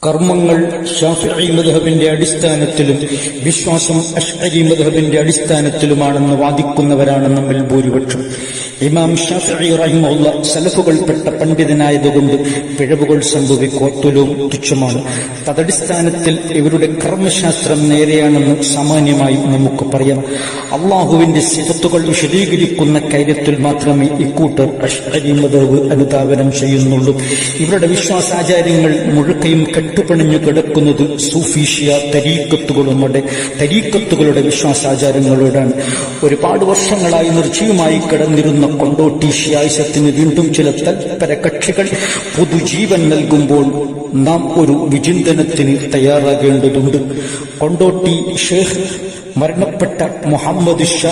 കർമ്മങ്ങൾ ശാഫിഈ മദ്ഹബിന്റെ അടിസ്ഥാനത്തിലും വിശ്വാസം അശ്അരി മദ്ഹബിന്റെ അടിസ്ഥാനത്തിലുമാണെന്ന് വാദിക്കുന്നവരാണ് നമ്മിൽ ഭൂരിപക്ഷം. ഇമാം ശാഫിഈ റഹിമഹുല്ലാഹ് സലഫുകൾപ്പെട്ട പണ്ഡിതനായതുകൊണ്ട് പിഴവുകൾ സംഭവിക്കത്തുലും തുച്ഛമാണ്. തദടിസ്ഥാനത്തിൽ ഇവരുടെ കർമ്മശാസ്ത്രം നേരെയാണെന്ന് സാമാന്യമായി നമുക്ക് പറയാം. അള്ളാഹുവിന്റെ സിഫത്തുകൾ വിശദീകരിക്കുന്ന കാര്യത്തിൽ മാത്രമേ ഇക്കൂട്ടർ അശ്അരി മദ്ഹബ് അനുധാവനം ചെയ്യുന്നുള്ളൂ. ഇവരുടെ വിശ്വാസാചാര്യങ്ങൾ മുഴുക്കയും കെട്ടുപണിഞ്ഞു കിടക്കുന്നത് സൂഫീഷ്യ തരീക്കത്തുകളുടെ വിശ്വാസാചാരങ്ങളോടാണ്. ഒരുപാട് വർഷങ്ങളായി നിർജ്ജീവമായി കിടന്നിരുന്ന കൊണ്ടോട്ടി ഷിയായിസത്തിന് വീണ്ടും ചില തൽപര കക്ഷികൾ പുതുജീവൻ നൽകുമ്പോൾ നാം ഒരു വിചിന്തനത്തിന് തയ്യാറാകേണ്ടതുണ്ട്. കൊണ്ടോട്ടി ഷേഖ് മരണപ്പെട്ട മുഹമ്മദ് ഷാ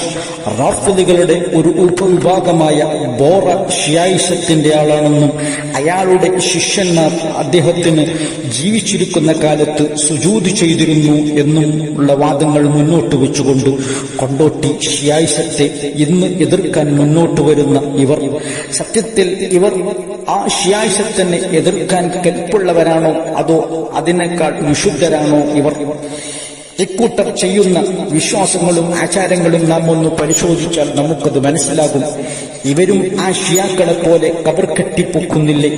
റാഫിദികളുടെ ഒരു ഉപവിഭാഗമായ ബോറ ഷിയായിസത്തിന്റെ ആളാണെന്നും അയാളുടെ ശിഷ്യന്മാർ അദ്ദേഹത്തിന് ജീവിച്ചിരിക്കുന്ന കാലത്ത് സുജൂദ് ചെയ്തിരുന്നു എന്നും ഉള്ള വാദങ്ങൾ മുന്നോട്ട് വെച്ചുകൊണ്ട് കൊണ്ടോട്ടി ഷിയായിസത്തെ ഇന്ന് എതിർക്കാൻ മുന്നോട്ട് വരുന്ന ഇവർ സത്യത്തിൽ ഇവർ ആ ഷിയായിസത്തിനെ എതിർക്കാൻ കെൽപ്പുള്ളവരാണോ അതോ അതിനേക്കാൾ വിശുദ്ധരാണോ ഇവർ? ഇക്കൂട്ടർ ചെയ്യുന്ന വിശ്വാസങ്ങളും ആചാരങ്ങളും നാം ഒന്ന് പരിശോധിച്ചാൽ നമുക്കത് മനസ്സിലാകും. ഇവരും ആ ഷിയാക്കളെ പോലെ ഖബർ കെട്ടിപ്പൊക്കുന്നില്ലേ?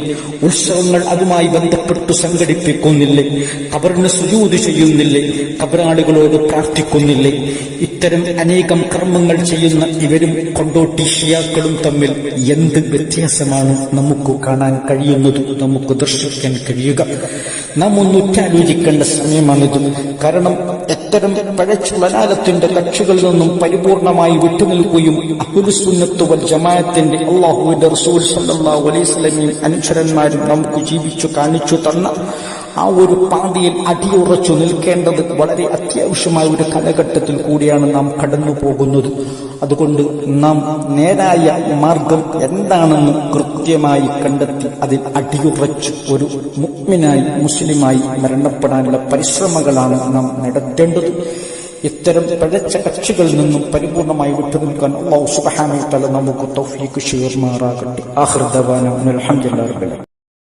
ഉത്സവങ്ങൾ അതുമായി ബന്ധപ്പെട്ടു സംഘടിപ്പിക്കുന്നില്ലേ? ഖബറിന് സുജൂദ് ചെയ്യുന്നില്ലേ? ഖബറാളികളോട് പ്രാർത്ഥിക്കുന്നില്ലേ? ഇത്തരം അനേകം കർമ്മങ്ങൾ ചെയ്യുന്ന ഇവരും കൊണ്ടോട്ടി ഷിയാക്കളും തമ്മിൽ എന്ത് വ്യത്യാസമാണ് നമുക്ക് കാണാൻ കഴിയുന്നത്, നമുക്ക് ദർശിക്കാൻ കഴിയുക? നാം ഒന്ന് ഉറ്റാലോചിക്കേണ്ട സമയമാണിത്. കാരണം ഇത്തരം പഴച്ചുളനാലത്തിന്റെ കക്ഷികളിൽ നിന്നും പരിപൂർണമായി വിട്ടുനിൽക്കുകയും അഹ്ലുസുന്നത്ത് വൽ ജമാഅത്തിന്റെ അല്ലാഹുവിന്റെ റസൂൽ സല്ലല്ലാഹു അലൈഹി വസല്ലമയും അനുചരന്മാരും നമുക്ക് ജീവിച്ചു കാണിച്ചു തന്ന ആ ഒരു പാതയിൽ അടിയുറച്ചു നിൽക്കേണ്ടത് വളരെ അത്യാവശ്യമായ ഒരു കാലഘട്ടത്തിൽ കൂടിയാണ് നാം കടന്നു പോകുന്നത്. അതുകൊണ്ട് നാം നേരായ മാർഗം എന്താണെന്ന് കൃത്യമായി കണ്ടെത്തി അതിൽ അടിയുറച്ച് ഒരു മുഅ്മിനായി മുസ്ലിമായി മരണപ്പെടാനുള്ള പരിശ്രമങ്ങളാണ് നാം നടത്തേണ്ടത്. ഇത്തരം പഴച്ച കക്ഷികളിൽ നിന്നും പരിപൂർണമായി വിട്ടുനിൽക്കാൻ അല്ലാഹു സുബ്ഹാനഹു വ തആല നമുക്ക് തൗഫീഖ് ചെയ്യുമാറാകട്ടെ. ആഖിറു ദഅവാനാ അൽഹംദുലില്ലാഹി റബ്ബിൽ ആലമീൻ.